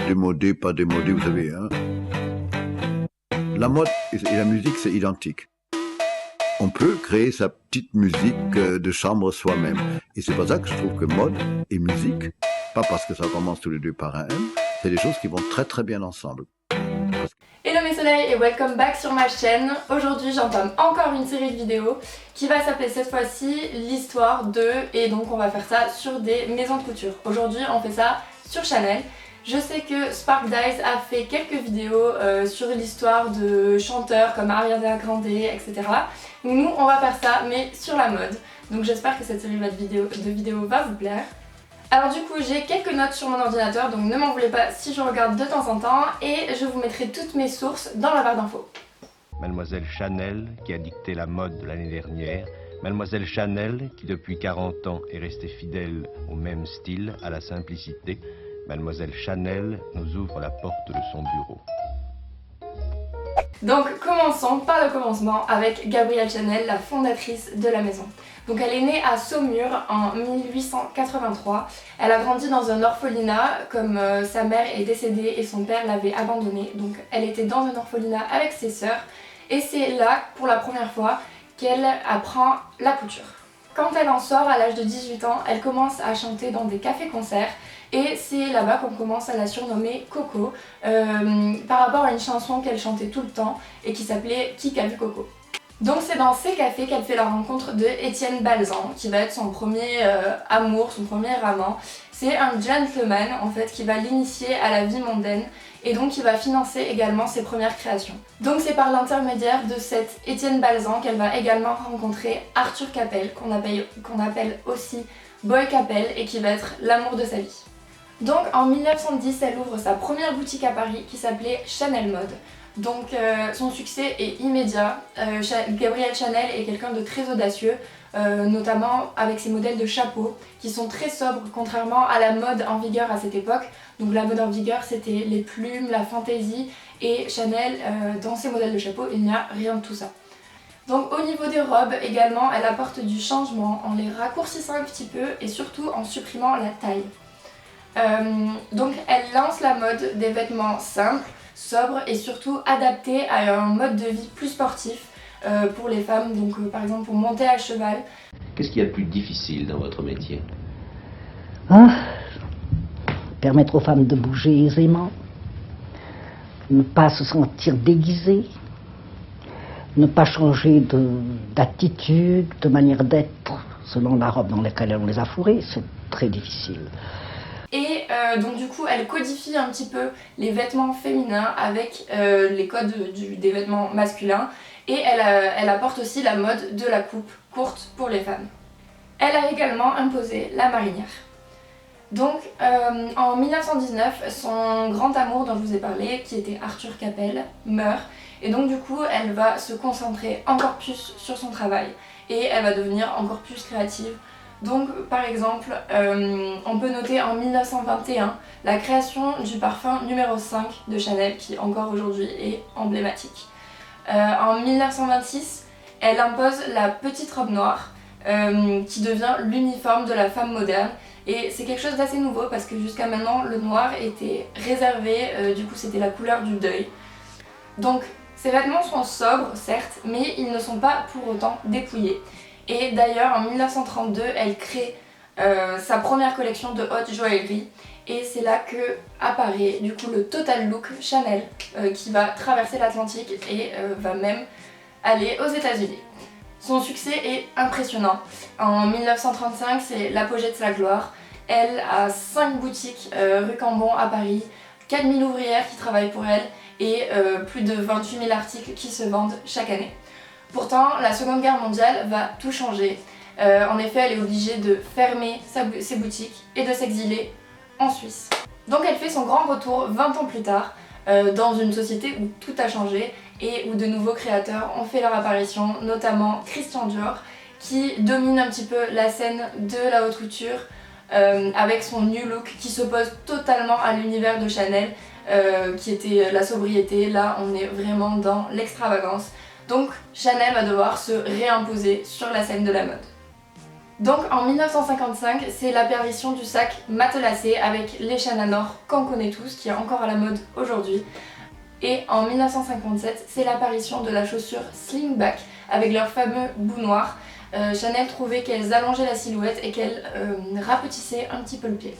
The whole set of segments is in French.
démodé, pas démodé, vous savez. Hein. La mode et la musique, c'est identique. On peut créer sa petite musique de chambre soi-même. Et c'est pour ça que je trouve que mode et musique, pas parce que ça commence tous les deux par un M, c'est des choses qui vont très très bien ensemble. Hello mes soleils et welcome back sur ma chaîne. Aujourd'hui j'entame encore une série de vidéos qui va s'appeler cette fois-ci l'histoire de, et donc on va faire ça sur des maisons de couture. Aujourd'hui on fait ça sur Chanel. Je sais que Spark Dies a fait quelques vidéos sur l'histoire de chanteurs comme Ariana Grande, etc. Donc nous on va faire ça mais sur la mode. Donc j'espère que cette série de vidéos va vous plaire. Alors du coup j'ai quelques notes sur mon ordinateur, donc ne m'en voulez pas si je regarde de temps en temps, et je vous mettrai toutes mes sources dans la barre d'infos. Mademoiselle Chanel qui a dicté la mode de l'année dernière, Mademoiselle Chanel qui depuis 40 ans est restée fidèle au même style, à la simplicité, Mademoiselle Chanel nous ouvre la porte de son bureau. Donc commençons par le commencement avec Gabrielle Chanel, la fondatrice de la maison. Donc elle est née à Saumur en 1883. Elle a grandi dans un orphelinat, comme sa mère est décédée et son père l'avait abandonnée. Donc elle était dans un orphelinat avec ses sœurs et c'est là pour la première fois qu'elle apprend la couture. Quand elle en sort à l'âge de 18 ans, elle commence à chanter dans des cafés-concerts et c'est là-bas qu'on commence à la surnommer Coco par rapport à une chanson qu'elle chantait tout le temps et qui s'appelait Qui a vu Coco. Donc c'est dans ces cafés qu'elle fait la rencontre de Étienne Balsan, qui va être son premier amour, son premier amant. C'est un gentleman en fait qui va l'initier à la vie mondaine et donc qui va financer également ses premières créations. Donc c'est par l'intermédiaire de cet Étienne Balsan qu'elle va également rencontrer Arthur Capel, qu'on appelle aussi Boy Capel et qui va être l'amour de sa vie. Donc en 1910, elle ouvre sa première boutique à Paris qui s'appelait Chanel Mode. Donc son succès est immédiat. Gabrielle Chanel est quelqu'un de très audacieux, notamment avec ses modèles de chapeaux qui sont très sobres contrairement à la mode en vigueur à cette époque. Donc la mode en vigueur c'était les plumes, la fantaisie, et Chanel dans ses modèles de chapeaux il n'y a rien de tout ça. Donc au niveau des robes également, elle apporte du changement en les raccourcissant un petit peu et surtout en supprimant la taille. Donc elle lance la mode des vêtements simples, sobres et surtout adaptés à un mode de vie plus sportif pour les femmes, donc par exemple pour monter à cheval. Qu'est-ce qu'il y a de plus difficile dans votre métier? Permettre aux femmes de bouger aisément, ne pas se sentir déguisées, ne pas changer d'attitude, de manière d'être selon la robe dans laquelle on les a fourrées, c'est très difficile. Et donc du coup elle codifie un petit peu les vêtements féminins avec les codes des vêtements masculins, et elle apporte aussi la mode de la coupe courte pour les femmes. Elle a également imposé la marinière. Donc en 1919, son grand amour dont je vous ai parlé, qui était Arthur Capel, meurt, et donc du coup elle va se concentrer encore plus sur son travail et elle va devenir encore plus créative. Donc par exemple, on peut noter en 1921 la création du parfum numéro 5 de Chanel qui encore aujourd'hui est emblématique. En 1926, elle impose la petite robe noire qui devient l'uniforme de la femme moderne, et c'est quelque chose d'assez nouveau parce que jusqu'à maintenant le noir était réservé, du coup c'était la couleur du deuil. Donc ces vêtements sont sobres certes, mais ils ne sont pas pour autant dépouillés. Et d'ailleurs en 1932 elle crée sa première collection de haute joaillerie, et c'est là que apparaît du coup le Total Look Chanel qui va traverser l'Atlantique et va même aller aux États-Unis. Son succès est impressionnant. En 1935 c'est l'apogée de sa gloire. Elle a 5 boutiques rue Cambon à Paris, 4000 ouvrières qui travaillent pour elle et plus de 28 000 articles qui se vendent chaque année. Pourtant, la Seconde Guerre mondiale va tout changer. En effet, elle est obligée de fermer ses boutiques et de s'exiler en Suisse. Donc elle fait son grand retour 20 ans plus tard, dans une société où tout a changé et où de nouveaux créateurs ont fait leur apparition, notamment Christian Dior, qui domine un petit peu la scène de la haute couture, avec son new look qui s'oppose totalement à l'univers de Chanel, qui était la sobriété. Là, on est vraiment dans l'extravagance. Donc Chanel va devoir se réimposer sur la scène de la mode. Donc en 1955, c'est l'apparition du sac matelassé avec les chaînes à nord qu'on connaît tous, qui est encore à la mode aujourd'hui. Et en 1957, c'est l'apparition de la chaussure slingback avec leur fameux bout noir. Chanel trouvait qu'elles allongeaient la silhouette et qu'elles rapetissaient un petit peu le pied.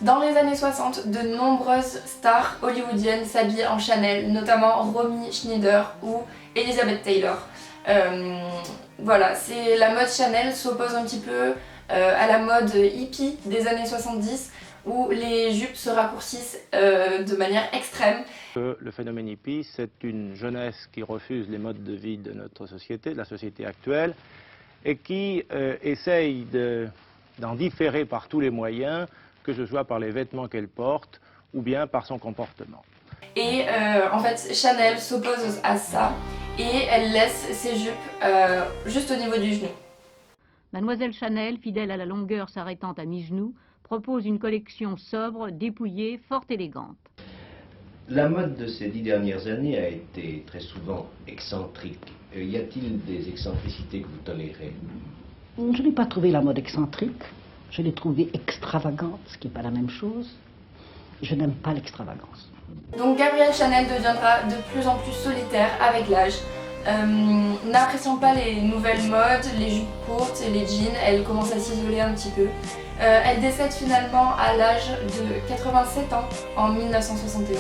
Dans les années 60, de nombreuses stars hollywoodiennes s'habillent en Chanel, notamment Romy Schneider ou Elizabeth Taylor. Voilà, la mode Chanel s'oppose un petit peu à la mode hippie des années 70 où les jupes se raccourcissent de manière extrême. Le phénomène hippie, c'est une jeunesse qui refuse les modes de vie de notre société, de la société actuelle, et qui essaye d'en différer par tous les moyens, que ce soit par les vêtements qu'elle porte ou bien par son comportement. Et en fait, Chanel s'oppose à ça et elle laisse ses jupes juste au niveau du genou. Mademoiselle Chanel, fidèle à la longueur s'arrêtant à mi-genou, propose une collection sobre, dépouillée, fort élégante. La mode de ces 10 dernières années a été très souvent excentrique. Y a-t-il des excentricités que vous tolérez? Je n'ai pas trouvé la mode excentrique, je l'ai trouvée extravagante, ce qui n'est pas la même chose. Je n'aime pas l'extravagance. Donc Gabrielle Chanel deviendra de plus en plus solitaire avec l'âge. N'appréciant pas les nouvelles modes, les jupes courtes et les jeans, elle commence à s'isoler un petit peu. Elle décède finalement à l'âge de 87 ans en 1971.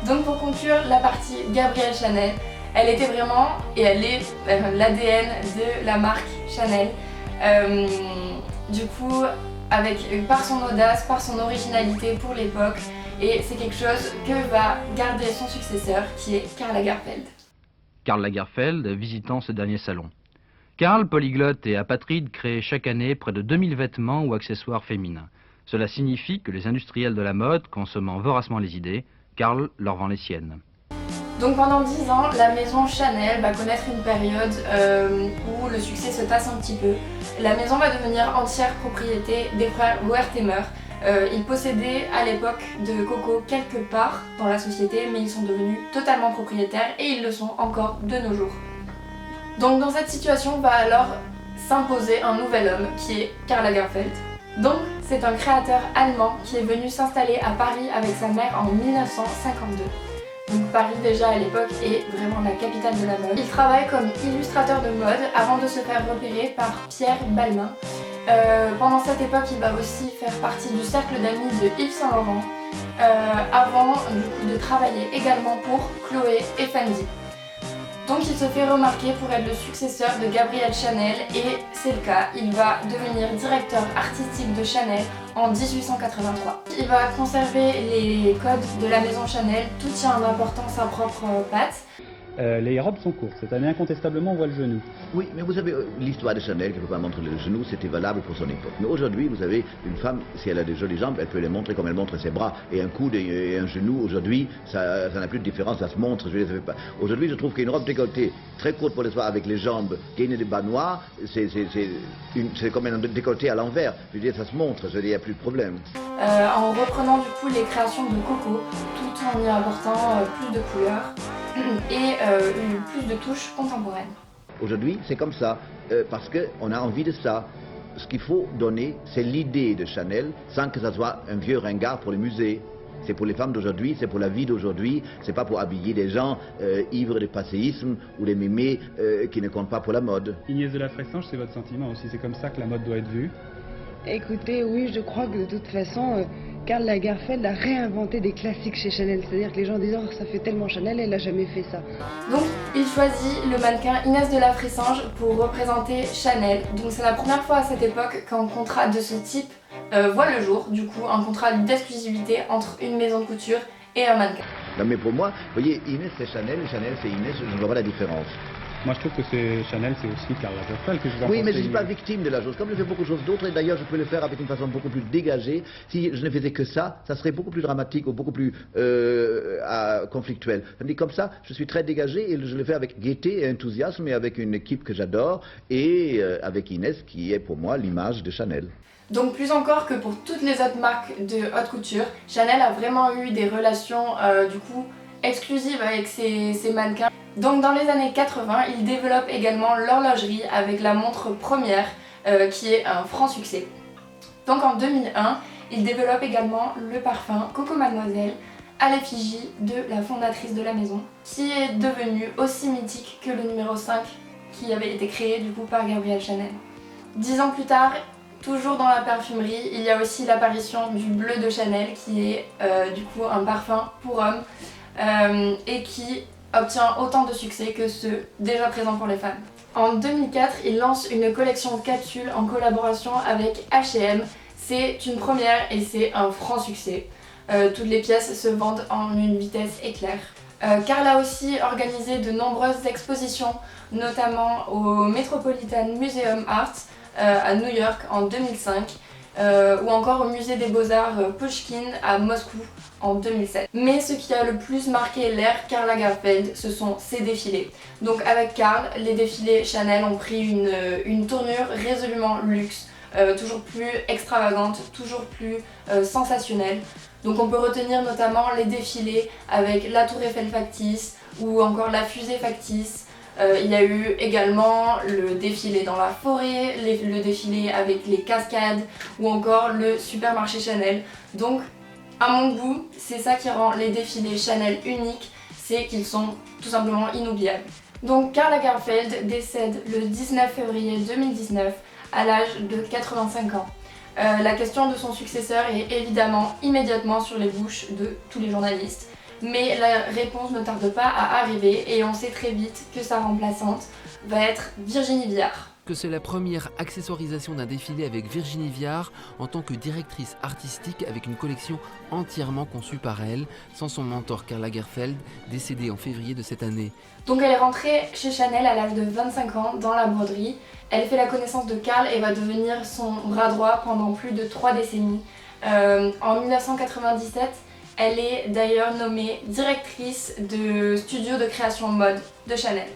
Donc pour conclure la partie Gabrielle Chanel, elle était vraiment, et elle est l'ADN de la marque Chanel. Du coup, par son audace, par son originalité pour l'époque, et c'est quelque chose que va garder son successeur qui est Karl Lagerfeld. Karl Lagerfeld visitant ce dernier salon. Karl, polyglotte et apatride, crée chaque année près de 2000 vêtements ou accessoires féminins. Cela signifie que les industriels de la mode, consommant voracement les idées, Karl leur vend les siennes. Donc pendant 10 ans, la maison Chanel va connaître une période où le succès se tasse un petit peu. La maison va devenir entière propriété des frères Wertheimer. Ils possédaient à l'époque de Coco quelques parts dans la société, mais ils sont devenus totalement propriétaires et ils le sont encore de nos jours. Donc dans cette situation va alors s'imposer un nouvel homme qui est Karl Lagerfeld. Donc c'est un créateur allemand qui est venu s'installer à Paris avec sa mère en 1952. Donc Paris déjà à l'époque est vraiment la capitale de la mode. Il travaille comme illustrateur de mode avant de se faire repérer par Pierre Balmain. Pendant cette époque, il va aussi faire partie du cercle d'amis de Yves Saint Laurent, avant du coup, de travailler également pour Chloé et Fendi. Donc il se fait remarquer pour être le successeur de Gabrielle Chanel et c'est le cas, il va devenir directeur artistique de Chanel en 1883. Il va conserver les codes de la maison Chanel, tout tient en important sa propre patte. Les robes sont courtes, cette année incontestablement on voit le genou. Oui, mais vous savez, l'histoire de Chanel, qui ne peut pas montrer le genou, c'était valable pour son époque. Mais aujourd'hui, vous avez une femme, si elle a des jolies jambes, elle peut les montrer comme elle montre ses bras. Et un coude et un genou, aujourd'hui, ça n'a plus de différence, ça se montre. Aujourd'hui, je trouve qu'une robe décolletée, très courte pour le soir, avec les jambes gaines des bas noirs, c'est comme un décolleté à l'envers. Je veux dire, ça se montre, je veux dire, il n'y a plus de problème. En reprenant du coup les créations de Coco, tout en y apportant plus de couleurs et plus de touches contemporaines. Aujourd'hui, c'est comme ça, parce qu'on a envie de ça. Ce qu'il faut donner, c'est l'idée de Chanel, sans que ça soit un vieux ringard pour les musées. C'est pour les femmes d'aujourd'hui, c'est pour la vie d'aujourd'hui, c'est pas pour habiller des gens ivres de passéisme ou des mémés qui ne comptent pas pour la mode. Inès de la Fressange, c'est votre sentiment aussi, c'est comme ça que la mode doit être vue? Écoutez, oui, je crois que de toute façon, Karl Lagerfeld a réinventé des classiques chez Chanel. C'est-à-dire que les gens disent « Oh, ça fait tellement Chanel, elle n'a jamais fait ça ». Donc, il choisit le mannequin Inès de la Fressange pour représenter Chanel. Donc, c'est la première fois à cette époque qu'un contrat de ce type voit le jour. Du coup, un contrat d'exclusivité entre une maison de couture et un mannequin. Non, mais pour moi, vous voyez, Inès c'est Chanel c'est Inès, je ne vois pas la différence. Moi je trouve que c'est Chanel, c'est aussi Karl Lagerfeld que je vais. Oui, mais je ne suis pas victime de la chose. Comme je fais beaucoup de choses d'autres, et d'ailleurs je peux le faire avec une façon beaucoup plus dégagée. Si je ne faisais que ça, ça serait beaucoup plus dramatique ou beaucoup plus conflictuel. Tandis comme ça, je suis très dégagé et je le fais avec gaieté et enthousiasme et avec une équipe que j'adore et avec Inès qui est pour moi l'image de Chanel. Donc plus encore que pour toutes les autres marques de haute couture, Chanel a vraiment eu des relations du coup exclusives avec ses mannequins. Donc dans les années 80, il développe également l'horlogerie avec la montre première qui est un franc succès. Donc en 2001, il développe également le parfum Coco Mademoiselle à l'effigie de la fondatrice de la maison, qui est devenue aussi mythique que le numéro 5 qui avait été créé du coup par Gabrielle Chanel. 10 ans plus tard, toujours dans la parfumerie, il y a aussi l'apparition du bleu de Chanel qui est du coup un parfum pour hommes et qui obtient autant de succès que ceux déjà présents pour les femmes. En 2004, il lance une collection capsule en collaboration avec H&M. C'est une première et c'est un franc succès. Toutes les pièces se vendent en une vitesse éclair. Karl a aussi organisé de nombreuses expositions, notamment au Metropolitan Museum Art à New York en 2005 ou encore au musée des beaux-arts Pushkin à Moscou en 2007. Mais ce qui a le plus marqué l'ère Karl Lagerfeld, ce sont ses défilés. Donc avec Karl, les défilés Chanel ont pris une tournure résolument luxe, toujours plus extravagante, toujours plus sensationnelle. Donc on peut retenir notamment les défilés avec la Tour Eiffel factice ou encore la fusée factice. Il y a eu également le défilé dans la forêt, le défilé avec les cascades ou encore le supermarché Chanel. Donc à mon goût, c'est ça qui rend les défilés Chanel uniques, c'est qu'ils sont tout simplement inoubliables. Donc Karl Lagerfeld décède le 19 février 2019 à l'âge de 85 ans. La question de son successeur est évidemment immédiatement sur les bouches de tous les journalistes, mais la réponse ne tarde pas à arriver et on sait très vite que sa remplaçante va être Virginie Viard. Que c'est la première accessoirisation d'un défilé avec Virginie Viard en tant que directrice artistique avec une collection entièrement conçue par elle, sans son mentor Karl Lagerfeld, décédé en février de cette année. Donc elle est rentrée chez Chanel à l'âge de 25 ans dans la broderie. Elle fait la connaissance de Karl et va devenir son bras droit pendant plus de 3 décennies. En 1997, elle est d'ailleurs nommée directrice de studio de création mode de Chanel.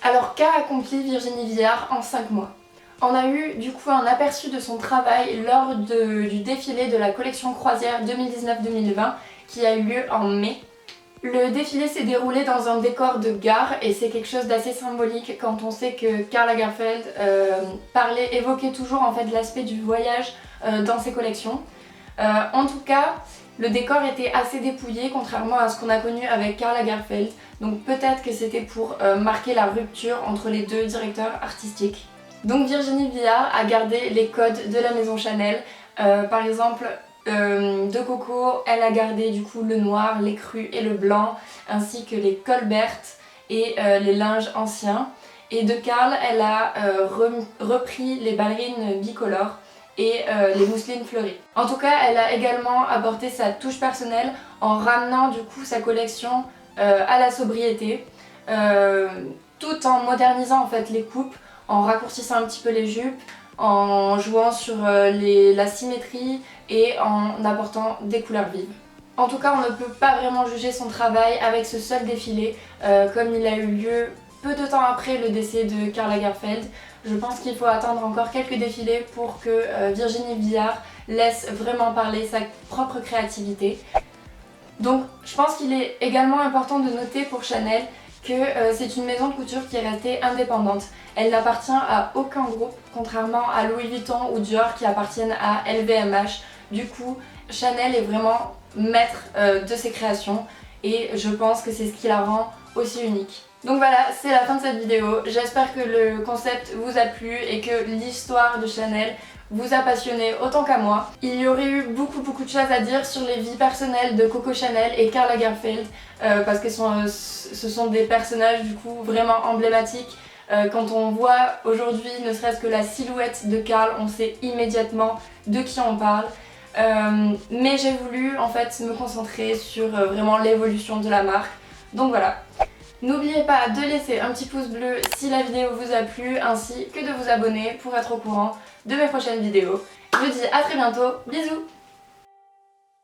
Alors qu'a accompli Virginie Viard en 5 mois? On a eu du coup un aperçu de son travail lors du défilé de la collection croisière 2019-2020 qui a eu lieu en mai. Le défilé s'est déroulé dans un décor de gare et c'est quelque chose d'assez symbolique quand on sait que Karl Lagerfeld évoquait toujours en fait l'aspect du voyage dans ses collections. En tout cas, le décor était assez dépouillé contrairement à ce qu'on a connu avec Karl Lagerfeld, donc peut-être que c'était pour marquer la rupture entre les deux directeurs artistiques. Donc Virginie Viard a gardé les codes de la maison Chanel, par exemple de Coco, elle a gardé du coup le noir, les crus et le blanc, ainsi que les Colbert et les linges anciens. Et de Karl, elle a repris les ballerines bicolores et les mousselines fleuries. En tout cas, elle a également apporté sa touche personnelle en ramenant du coup sa collection à la sobriété, tout en modernisant en fait les coupes, en raccourcissant un petit peu les jupes, en jouant sur la symétrie et en apportant des couleurs vives. En tout cas, on ne peut pas vraiment juger son travail avec ce seul défilé, comme il a eu lieu peu de temps après le décès de Karl Lagerfeld. Je pense qu'il faut attendre encore quelques défilés pour que Virginie Viard laisse vraiment parler sa propre créativité. Donc je pense qu'il est également important de noter pour Chanel que c'est une maison de couture qui est restée indépendante. Elle n'appartient à aucun groupe, contrairement à Louis Vuitton ou Dior qui appartiennent à LVMH. Du coup, Chanel est vraiment maître de ses créations et je pense que c'est ce qui la rend aussi unique. Donc voilà, c'est la fin de cette vidéo. J'espère que le concept vous a plu et que l'histoire de Chanel vous a passionné autant qu'à moi. Il y aurait eu beaucoup de choses à dire sur les vies personnelles de Coco Chanel et Karl Lagerfeld parce que ce sont des personnages du coup vraiment emblématiques. Quand on voit aujourd'hui ne serait-ce que la silhouette de Karl, on sait immédiatement de qui on parle. Mais j'ai voulu en fait me concentrer sur vraiment l'évolution de la marque. Donc voilà. N'oubliez pas de laisser un petit pouce bleu si la vidéo vous a plu, ainsi que de vous abonner pour être au courant de mes prochaines vidéos. Je vous dis à très bientôt, bisous!